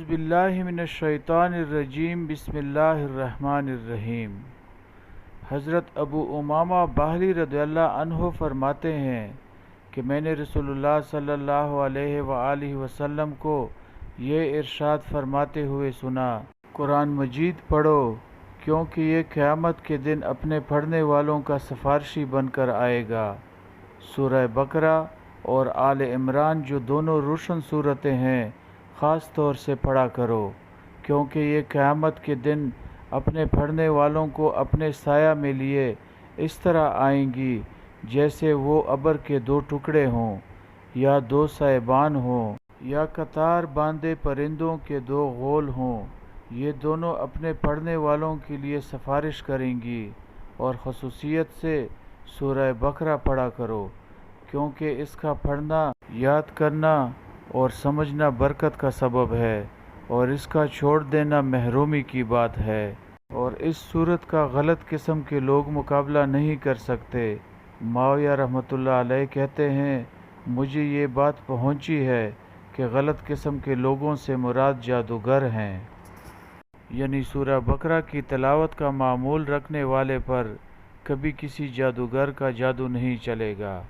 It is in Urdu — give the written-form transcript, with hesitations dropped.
باللہ من الشیطان الرجیم بسم اللہ الرحمن الرحیم۔ حضرت ابو امامہ باہلی رضی اللہ عنہ فرماتے ہیں کہ میں نے رسول اللہ صلی اللہ علیہ وآلہ وسلم کو یہ ارشاد فرماتے ہوئے سنا، قرآن مجید پڑھو کیونکہ یہ قیامت کے دن اپنے پڑھنے والوں کا سفارشی بن کر آئے گا۔ سورہ بقرہ اور آل عمران جو دونوں روشن صورتیں ہیں خاص طور سے پڑھا کرو، کیونکہ یہ قیامت کے دن اپنے پڑھنے والوں کو اپنے سایہ میں لیے اس طرح آئیں گی جیسے وہ ابر کے دو ٹکڑے ہوں، یا دو سائبان ہوں، یا قطار باندھے پرندوں کے دو غول ہوں۔ یہ دونوں اپنے پڑھنے والوں کے لیے سفارش کریں گی، اور خصوصیت سے سورہ بقرہ پڑھا کرو، کیونکہ اس کا پڑھنا یاد کرنا اور سمجھنا برکت کا سبب ہے، اور اس کا چھوڑ دینا محرومی کی بات ہے، اور اس صورت کا غلط قسم کے لوگ مقابلہ نہیں کر سکتے۔ معاویہ رحمۃ اللہ علیہ کہتے ہیں، مجھے یہ بات پہنچی ہے کہ غلط قسم کے لوگوں سے مراد جادوگر ہیں، یعنی سورہ بقرہ کی تلاوت کا معمول رکھنے والے پر کبھی کسی جادوگر کا جادو نہیں چلے گا۔